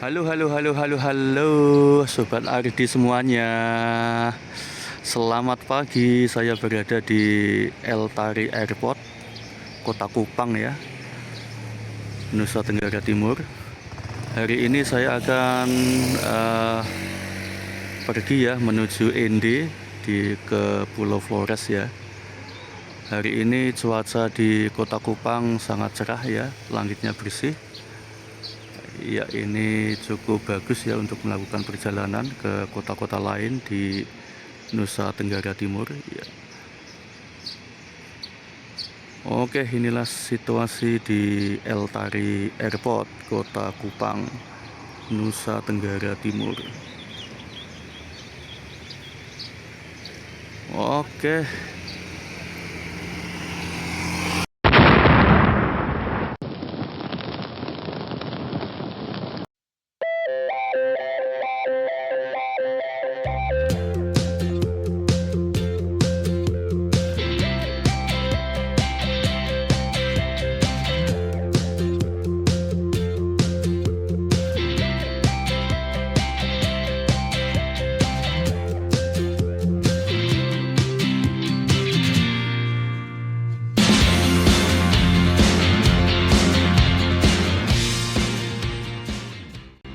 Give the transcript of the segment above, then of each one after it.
Halo, halo, halo, halo, halo, Sobat Ardi semuanya. Selamat pagi, saya berada di Eltari Airport, Kota Kupang ya, Nusa Tenggara Timur. Hari ini saya akan pergi ya menuju ND ke Pulau Flores ya. Hari ini cuaca di Kota Kupang sangat cerah ya, langitnya bersih. Ya, ini cukup bagus ya untuk melakukan perjalanan ke kota-kota lain di Nusa Tenggara Timur ya. Oke, inilah situasi di Eltari Airport, Kota Kupang, Nusa Tenggara Timur. Oke.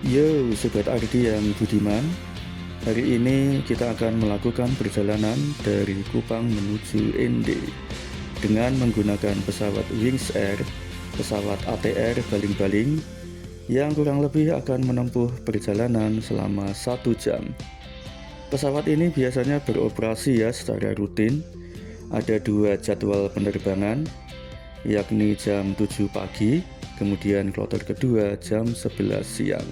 Yo, Sobat Ardi yang budiman. Hari ini kita akan melakukan perjalanan dari Kupang menuju ND dengan menggunakan pesawat Wings Air, pesawat ATR baling-baling yang kurang lebih akan menempuh perjalanan selama 1 jam. Pesawat ini biasanya beroperasi ya secara rutin. Ada 2 jadwal penerbangan, yakni jam 7 pagi, kemudian kloter kedua jam 11 siang.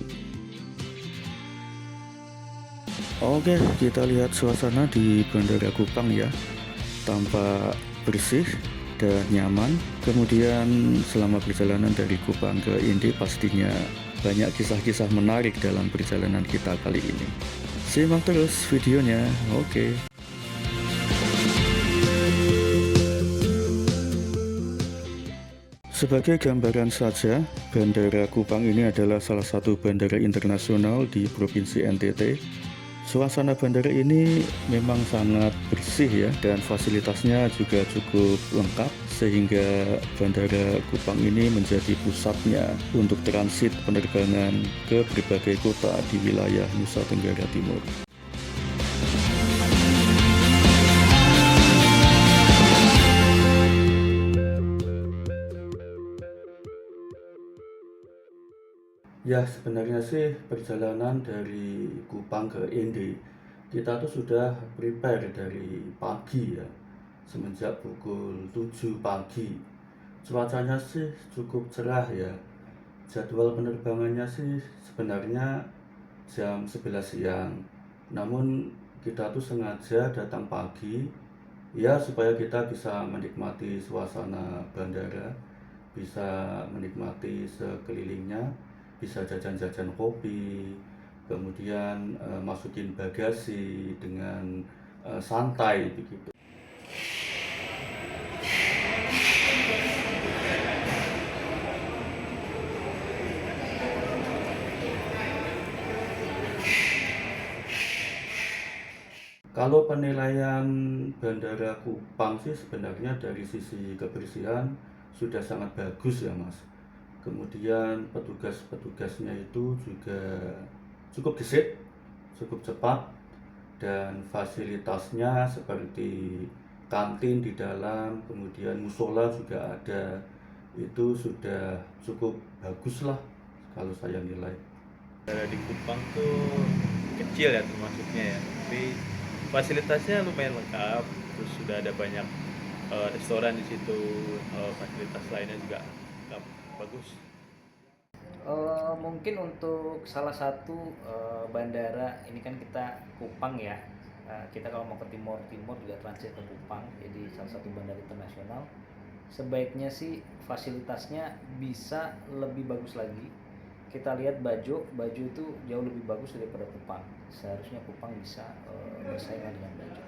Oke, kita lihat suasana di Bandara Kupang ya. Tampak bersih dan nyaman. Kemudian selama perjalanan dari Kupang ke ND pastinya banyak kisah-kisah menarik dalam perjalanan kita kali ini. Simak terus videonya. Oke. Sebagai gambaran saja, Bandara Kupang ini adalah salah satu bandara internasional di Provinsi NTT. Suasana bandara ini memang sangat bersih ya, dan fasilitasnya juga cukup lengkap sehingga Bandara Kupang ini menjadi pusatnya untuk transit penerbangan ke berbagai kota di wilayah Nusa Tenggara Timur. Ya, sebenarnya sih perjalanan dari Kupang ke ND kita tuh sudah prepare dari pagi ya, semenjak pukul 7 pagi. Cuacanya sih cukup cerah ya. Jadwal penerbangannya sih sebenarnya jam 11 siang. Namun kita tuh sengaja datang pagi ya supaya kita bisa menikmati suasana bandara, bisa menikmati sekelilingnya, bisa jajan-jajan kopi, kemudian masukin bagasi dengan santai begitu. Kalau penilaian Bandara Kupang sih sebenarnya dari sisi kebersihan sudah sangat bagus ya Mas. Kemudian petugas-petugasnya itu juga cukup gesit, cukup cepat, dan fasilitasnya seperti kantin di dalam, kemudian musola juga ada. Itu sudah cukup bagus lah kalau saya nilai. Di Kupang tuh kecil ya termasuknya ya, tapi fasilitasnya lumayan lengkap. Terus sudah ada banyak restoran di situ, fasilitas lainnya juga lengkap, bagus. Mungkin untuk salah satu bandara ini kan kita Kupang ya. Kita kalau mau ke timur juga transit ke Kupang, jadi salah satu bandara internasional. Sebaiknya sih fasilitasnya bisa lebih bagus lagi. Kita lihat Bajo itu jauh lebih bagus daripada Kupang. Seharusnya Kupang bisa bersaing dengan Bajo.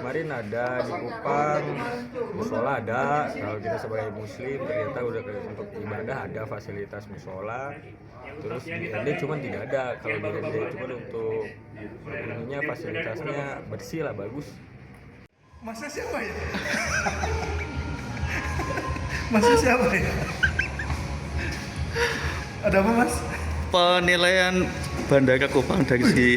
kemarin ada di Kupang, musola ada. Kalau kita sebagai muslim ternyata udah untuk ibadah ada fasilitas musola. Terus di ND cuman tidak ada. Kalau di ND cuman untuk ininya fasilitasnya bersih lah, bagus. Masa siapa ya? Masa siapa ya? Ada apa mas? Penilaian Bandara Kupang dari segi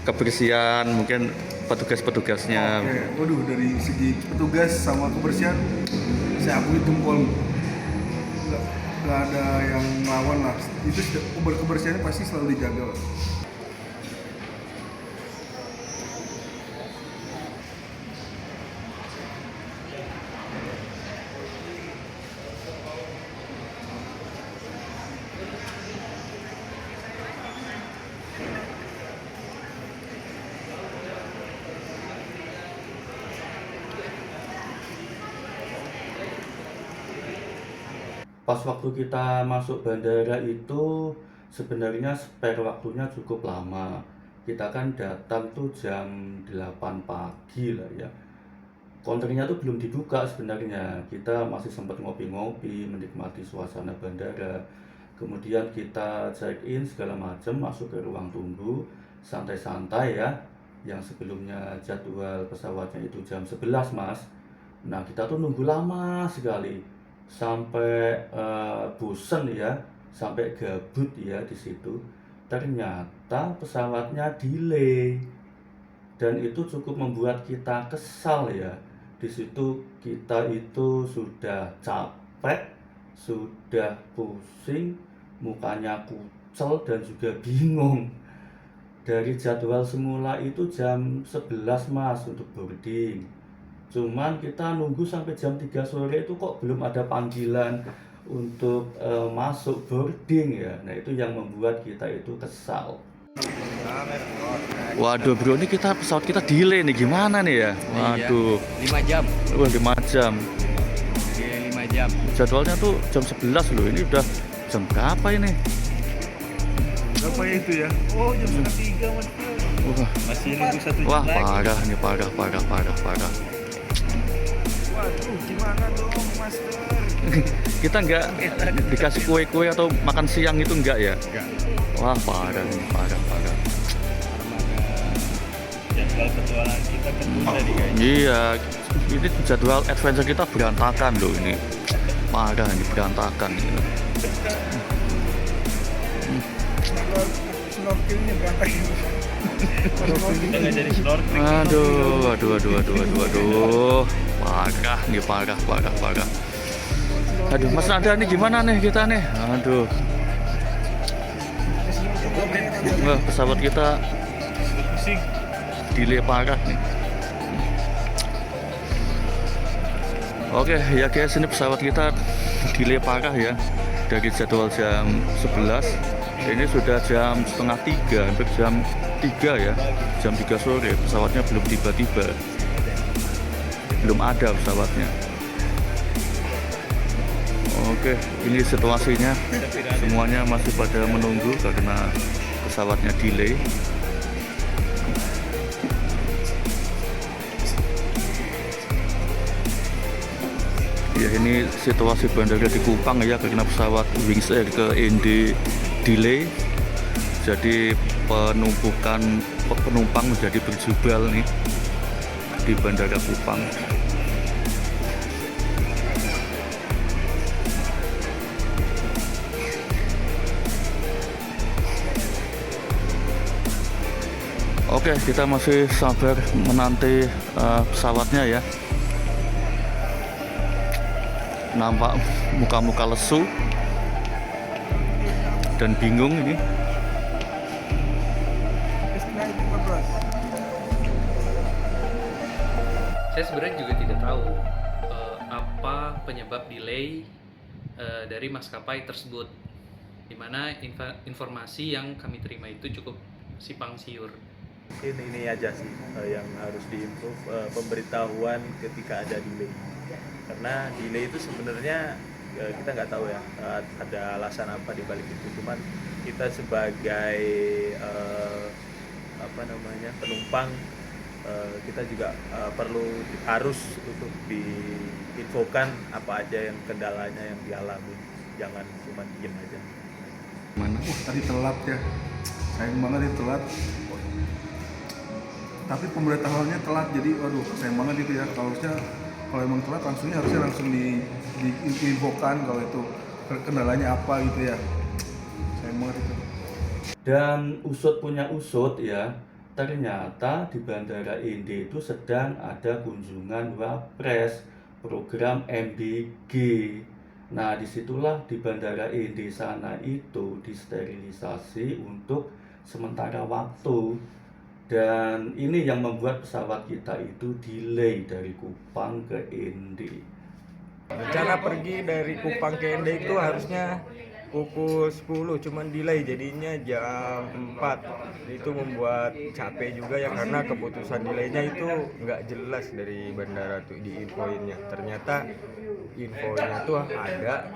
kebersihan, mungkin petugas-petugasnya. Oke, waduh, dari segi petugas sama kebersihan saya akui tumpul. Nggak ada yang ngelawan lah. Itu kebersihannya pasti selalu dijaga lah. Pas waktu kita masuk bandara itu sebenarnya spare waktunya cukup lama. Kita kan datang tuh jam 8 pagi lah ya. Counternya tuh belum dibuka sebenarnya. Kita masih sempat ngopi-ngopi, menikmati suasana bandara. Kemudian kita check-in segala macam, masuk ke ruang tunggu, santai-santai ya. Yang sebelumnya jadwal pesawatnya itu jam 11, Mas. Nah, kita tuh nunggu lama sekali. Sampai bosen ya, sampai gabut ya di situ. Ternyata pesawatnya delay. Dan itu cukup membuat kita kesal ya. Di situ kita itu sudah capek, sudah pusing, mukanya kucel dan juga bingung. Dari jadwal semula itu jam 11 Mas untuk boarding. Cuman kita nunggu sampai jam 3 sore itu kok belum ada panggilan untuk masuk boarding ya. Nah, itu yang membuat kita itu kesal. Waduh bro, ini pesawat kita delay nih, gimana nih ya? Waduh, 5 jam. wah 5 jam. Iya, 5 jam. Jadwalnya tuh jam 11 loh, ini udah jam berapa ini? Berapa ya itu ya? Oh, jam 2:30 mas. Wah, Masih nunggu 1 jam wah lagi. parah nih, parah. Waduh, gimana dong master? Kita nggak dikasih kue-kue atau makan siang itu enggak ya? Enggak. Wah parah nih, parah. Jadwal petualangan kita ketunda nih guys. Iya, ini jadwal adventure kita berantakan loh ini. Parah ini, berantakan ini. Snorkelnya berantakan. Kita nggak jadi snorkeling. Aduh. Parah. Aduh, Mas Nanda nih gimana nih kita nih? Aduh. Wah, pesawat kita Pusing. delay parah nih. Oke ya guys, ini pesawat kita delay parah ya. Dari jadwal jam 11 ini sudah jam setengah 3, hampir jam 3 ya, jam 3 sore pesawatnya belum tiba-tiba, belum ada pesawatnya. Oke, ini situasinya, semuanya masih pada menunggu karena pesawatnya delay. Ya, ini situasi bandara di Kupang ya, karena pesawat Wings Air ke ND delay. Jadi penumpang menjadi berjubel nih di Bandara Kupang. Oke, kita masih sabar menanti pesawatnya ya. Nampak muka-muka lesu dan bingung ini. Saya sebenarnya juga tidak tahu apa penyebab delay dari maskapai tersebut, di mana informasi yang kami terima itu cukup simpang siur. Ini aja sih yang harus diimprove, pemberitahuan ketika ada delay. Karena delay itu sebenarnya kita nggak tahu ya ada alasan apa di balik itu. Cuman kita sebagai penumpang kita juga harus untuk diinfokan apa aja yang kendalanya yang dialami, jangan cuma diem aja. Tadi telat ya, sayang banget itu telat. Tapi pemberitahuannya telat, jadi waduh sayang banget itu ya. Kalau emang telat harusnya langsung diinfokan kalau itu kendalanya apa gitu ya. Sayang banget itu. Dan usut punya usut ya, ternyata di Bandara Ende itu sedang ada kunjungan Wapres program MBG. Nah, disitulah di Bandara Ende sana itu disterilisasi untuk sementara waktu. Dan ini yang membuat pesawat kita itu delay dari Kupang ke Ende. Rencana pergi dari Kupang ke Ende itu harusnya pukul 10, cuman delay jadinya jam 4. Itu membuat capek juga ya, karena keputusan delaynya itu nggak jelas dari bandara tuh di infoinnya. Ternyata infonya tuh ada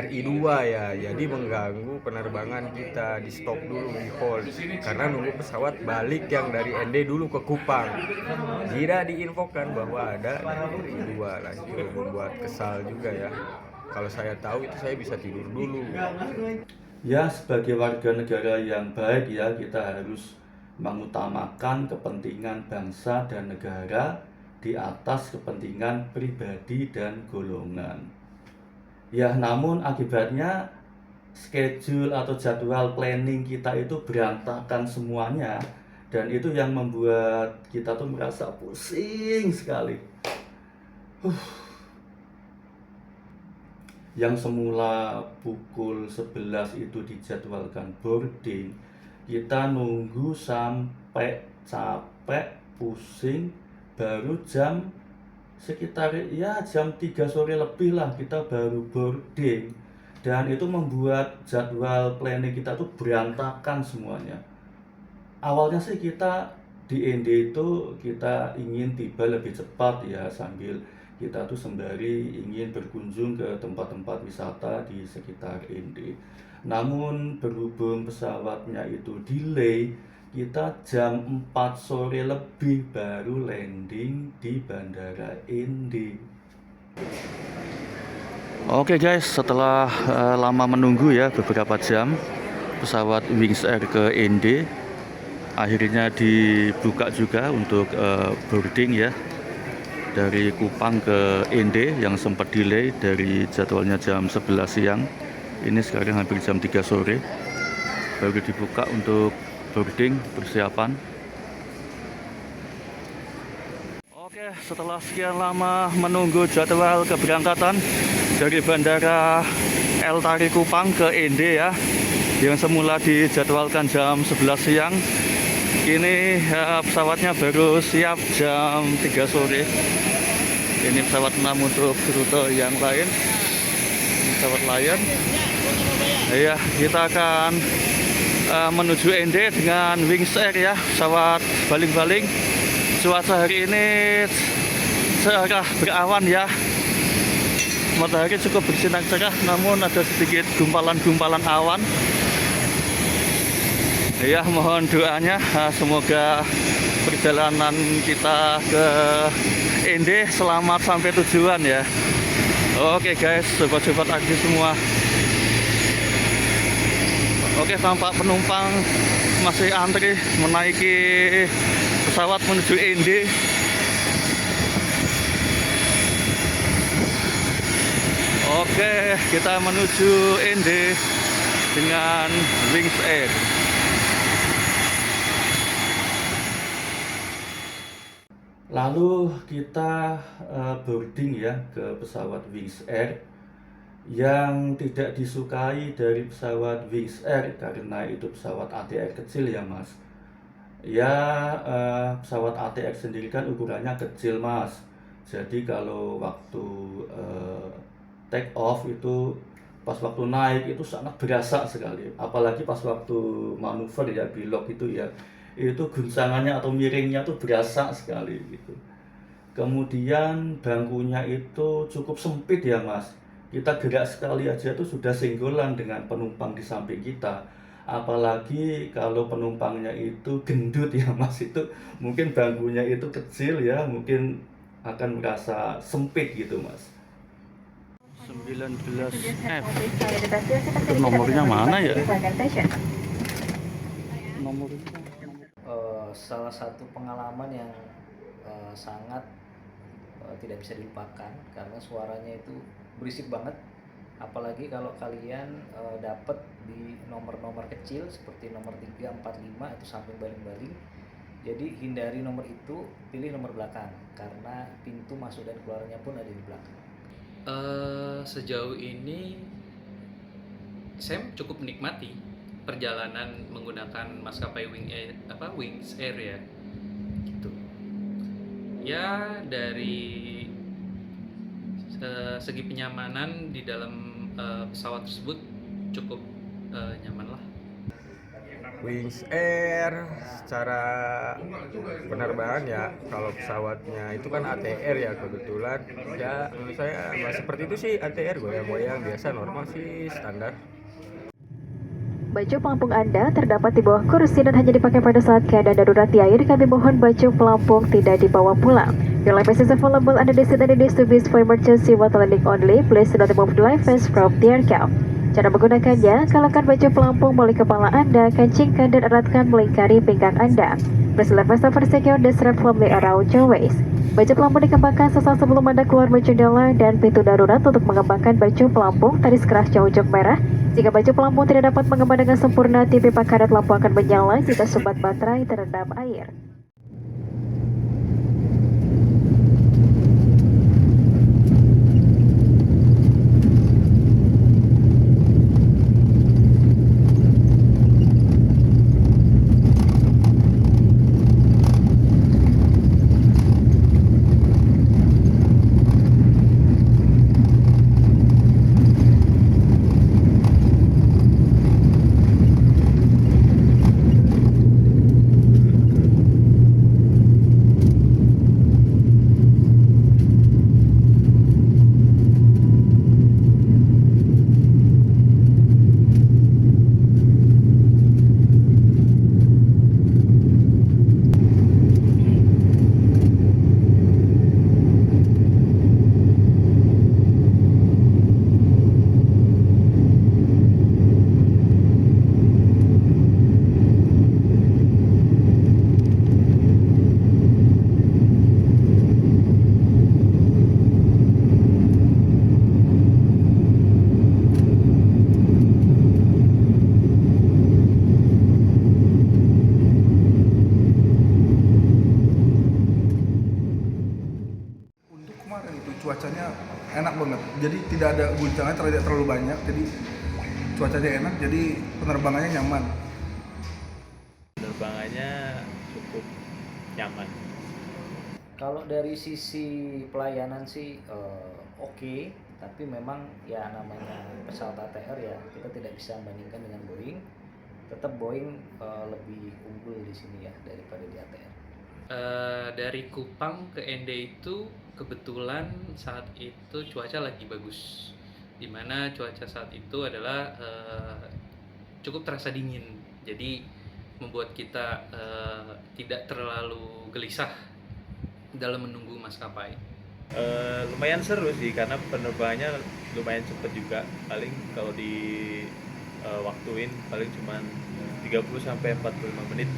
RI2 ya, jadi mengganggu penerbangan kita, di stop dulu, di hold karena nunggu pesawat balik yang dari Ende dulu ke Kupang. Tidak diinfokan bahwa ada RI2 lagi, membuat kesal juga ya. Kalau saya tahu itu saya bisa tidur dulu. Ya, sebagai warga negara yang baik ya, kita harus mengutamakan kepentingan bangsa dan negara di atas kepentingan pribadi dan golongan. Ya, namun akibatnya schedule atau jadwal planning kita itu berantakan semuanya, dan itu yang membuat kita tuh merasa pusing sekali. Yang semula pukul 11 itu dijadwalkan boarding, kita nunggu sampai capek, pusing, baru sekitar jam 3 sore lebih lah kita baru boarding. Dan itu membuat jadwal planning kita tuh berantakan semuanya. Awalnya sih kita di Ende itu kita ingin tiba lebih cepat ya, sambil kita tuh sembari ingin berkunjung ke tempat-tempat wisata di sekitar Ende. Namun berhubung pesawatnya itu delay, kita jam 4 sore lebih baru landing di Bandara Ende. Oke guys, setelah lama menunggu ya, beberapa jam, pesawat Wings Air ke Ende akhirnya dibuka juga untuk boarding ya, dari Kupang ke Ende yang sempat delay dari jadwalnya jam 11 siang. Ini sekarang hampir jam 3 sore baru dibuka untuk boarding persiapan. Oke, setelah sekian lama menunggu jadwal keberangkatan dari Bandara El Tari Kupang ke Ende ya, yang semula dijadwalkan jam 11 siang, ini pesawatnya baru siap jam 3 sore. Ini pesawat 6 untuk rute yang lain, pesawat Lion. Ya, kita akan menuju Ende dengan Wings Air ya, pesawat baling-baling. Cuaca hari ini cerah berawan ya, matahari cukup bersinar cerah, namun ada sedikit gumpalan-gumpalan awan. Ya, mohon doanya, semoga perjalanan kita ke Ende selamat sampai tujuan ya. Oke guys, sobat-sobat Agdi semua. Oke, tampak penumpang masih antri menaiki pesawat menuju Ende. Oke, kita menuju Ende dengan Wings Air. Lalu kita boarding ya ke pesawat Wings Air. Yang tidak disukai dari pesawat Wings Air karena itu pesawat ATR kecil ya mas. Ya, pesawat ATR sendiri kan ukurannya kecil mas. Jadi kalau waktu take off itu, pas waktu naik itu sangat berasa sekali. Apalagi pas waktu manuver ya, belok itu ya, itu guncangannya atau miringnya tuh berasa sekali gitu. Kemudian bangkunya itu cukup sempit ya mas. Kita gerak sekali aja tuh sudah senggolan dengan penumpang di samping kita. Apalagi kalau penumpangnya itu gendut ya Mas, itu mungkin bangkunya itu kecil ya, mungkin akan merasa sempit gitu Mas. 19F itu nomornya mana ya? Nomornya Salah satu pengalaman yang sangat tidak bisa dilupakan karena suaranya itu berisik banget, apalagi kalau kalian dapat di nomor-nomor kecil seperti nomor 3, 4, 5 itu samping baling-baling. Jadi hindari nomor itu, pilih nomor belakang karena pintu masuk dan keluarnya pun ada di belakang. Sejauh ini saya cukup menikmati perjalanan menggunakan maskapai Wings Air ya, gitu. Ya dari segi penyamanan di dalam pesawat tersebut cukup nyaman lah. Wings Air secara penerbangan ya, kalau pesawatnya itu kan ATR ya, kebetulan ya menurut saya seperti itu sih. ATR goyang-goyang biasa, normal sih, standar. Baju pelampung Anda terdapat di bawah kursi dan hanya dipakai pada saat keadaan darurat di air. Kami mohon baju pelampung tidak dibawa pulang. Your life is available under the seat and it is to be for emergency water landing only. Please do not remove the life vest from the aircraft. Cara menggunakannya, kenakan baju pelampung melalui kepala Anda, kencingkan dan eratkan melingkari pinggang Anda. Press the vest over secure the strap firmly around your waist. Baju pelampung dikembangkan sesaat sebelum Anda keluar menuju jendela dan pintu darurat untuk mengembangkan baju pelampung. Tadi keras jauh jok merah. Jika baju pelampung tidak dapat mengembang dengan sempurna, pipa karet lampu akan menyala jika sumbat baterai terendam air. Cuacanya enak banget, jadi tidak ada guncangan, tidak terlalu banyak, jadi cuacanya enak, jadi penerbangannya nyaman. Penerbangannya cukup nyaman. Kalau dari sisi pelayanan sih oke, tapi memang ya namanya pesawat ATR ya, kita tidak bisa membandingkan dengan Boeing. Tetap Boeing lebih unggul di sini ya daripada di ATR. Dari Kupang ke Ende itu kebetulan saat itu cuaca lagi bagus, dimana cuaca saat itu adalah cukup terasa dingin, jadi membuat kita tidak terlalu gelisah dalam menunggu maskapai. Lumayan seru sih karena penerbangannya lumayan cepet juga, paling kalau di waktuin paling cuman 30-45 menit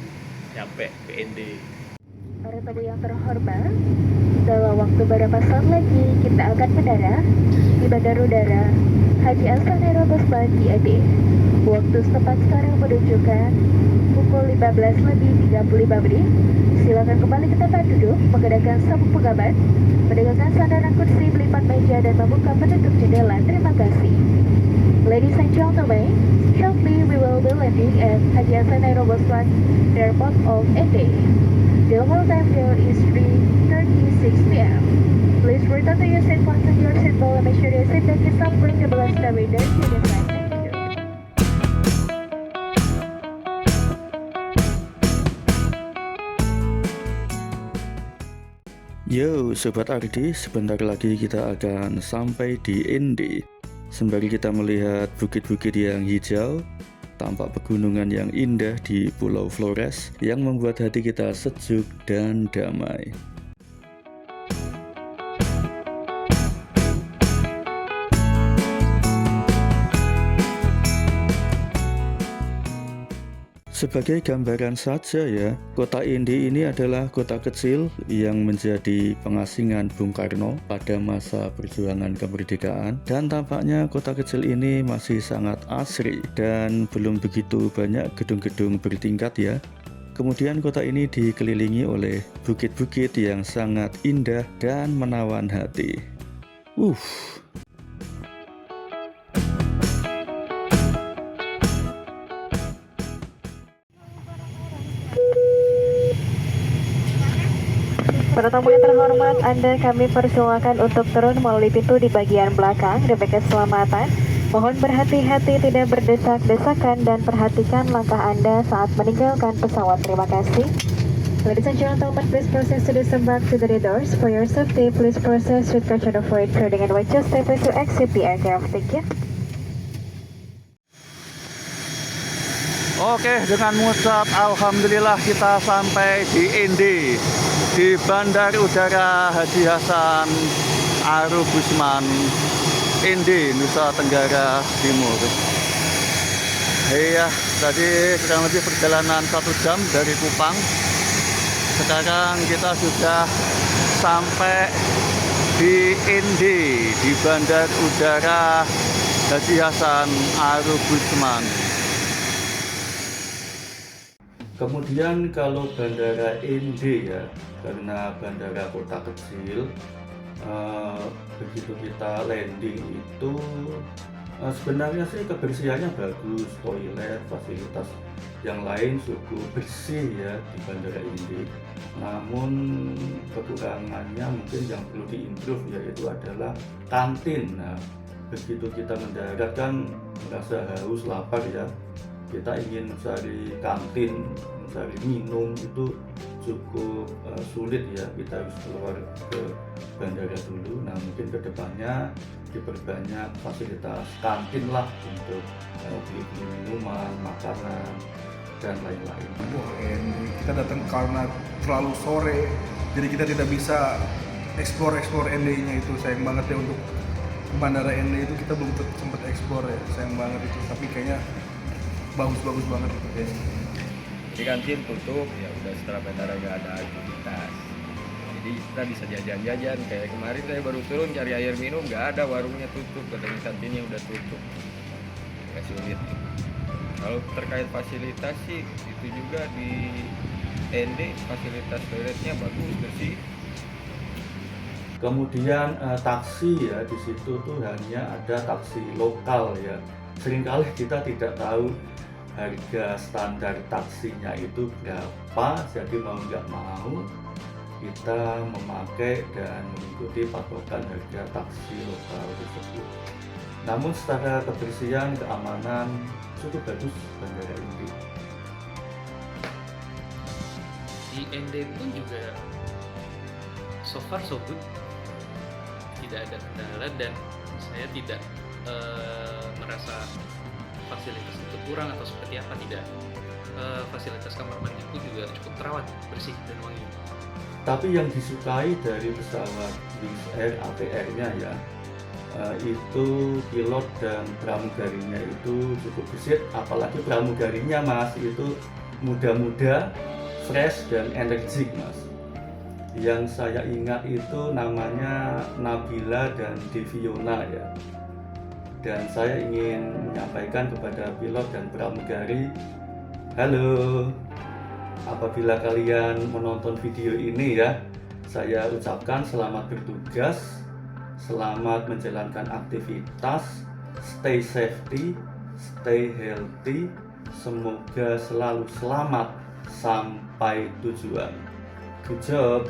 nyampe ke ND. Para tamu yang terhormat, dalam waktu beberapa saat lagi kita akan mendarat di Bandara Udara Haji Hasan Heru Basbandi Ade. Waktu setempat sekarang menunjukkan pukul 15:35 menit. Silakan kembali ke tempat duduk, menggunakan sabuk pengaman, menegakkan sandaran kursi, melipat meja dan membuka penutup jendela. Terima kasih. Ladies and gentlemen, shortly we will be landing at Haji Hasan Heru Basbandi Airport of Ende. The local time there is 3:36 p.m. Please return to your seat, fasten your seatbelt, and make sure your seat belt is up, bring the bells the window to the side. Thank you. Yo Sobat Ardi, sebentar lagi kita akan sampai di Ende. Sembari kita melihat bukit-bukit yang hijau, tampak pegunungan yang indah di Pulau Flores yang membuat hati kita sejuk dan damai. Sebagai gambaran saja ya, kota Ende ini adalah kota kecil yang menjadi pengasingan Bung Karno pada masa perjuangan kemerdekaan, dan tampaknya kota kecil ini masih sangat asri dan belum begitu banyak gedung-gedung bertingkat ya. Kemudian kota ini dikelilingi oleh bukit-bukit yang sangat indah dan menawan hati. Para tamu yang terhormat, Anda kami persilakan untuk turun melalui pintu di bagian belakang demi keselamatan. Mohon berhati-hati, tidak berdesak-desakan, dan perhatikan langkah Anda saat meninggalkan pesawat. Terima kasih. Ladies and gentlemen, please proceed to disembark to the doors. For your safety, please process with caution of avoid trading and watch your step to exit the aircraft. Thank you. Oke, dengan mengucap alhamdulillah kita sampai di Ende, di Bandar Udara Haji Hasan Aru Gusman, Ende, Nusa Tenggara Timur. Iya, tadi kurang lebih perjalanan 1 jam dari Kupang. Sekarang kita sudah sampai di Ende, di Bandar Udara Haji Hasan Aru Gusman. Kemudian kalau bandara Ende ya, karena bandara kota kecil, begitu kita landing itu sebenarnya sih kebersihannya bagus, toilet, fasilitas yang lain cukup bersih ya di bandara Ende. Namun kekurangannya mungkin yang perlu diimprove yaitu adalah kantin. Nah, begitu kita mendarat kan merasa haus, lapar ya, kita ingin mencari kantin, mencari minum itu cukup sulit ya, kita harus keluar ke bandara dulu. Nah, mungkin kedepannya diperbanyak fasilitas kantin lah untuk beli minuman, makanan, dan lain-lain. Kita datang karena terlalu sore, jadi kita tidak bisa explore Ende-nya itu. Sayang banget ya, untuk bandara Ende itu kita belum sempat explore ya, sayang banget itu. Tapi kayaknya bagus banget itu kayaknya. Di kantin tutup, ya udah setelah bandara nggak ada aktivitas. Jadi kita bisa jajan-jajan. Kayak kemarin saya baru turun cari air minum, nggak ada, warungnya tutup, katanya kantinnya udah tutup. Agak sulit. Kalau terkait fasilitas sih, itu juga di Ende fasilitas toiletnya bagus, bersih. Kemudian taksi ya, di situ tuh hanya ada taksi lokal ya. Seringkali kita tidak tahu harga standar taksinya itu berapa, jadi mau nggak mau kita memakai dan mengikuti patokan harga taksi lokal tersebut. Namun secara kebersihan, keamanan cukup bagus bandara Ende. Di Ende pun juga so far so good, tidak ada kendala, dan saya tidak merasa fasilitas itu kurang atau seperti apa, tidak. Fasilitas kamar mandi pun juga cukup terawat, bersih dan wangi. Tapi yang disukai dari pesawat Wings Air ATR-nya ya, itu pilot dan pramugarinya itu cukup gesit, apalagi pramugarinya Mas itu muda-muda, fresh dan energik Mas. Yang saya ingat itu namanya Nabila dan Deviona ya. Dan saya ingin menyampaikan kepada pilot dan pramugari, halo, apabila kalian menonton video ini ya, saya ucapkan selamat bertugas, selamat menjalankan aktivitas, stay safety, stay healthy, semoga selalu selamat sampai tujuan. Good job.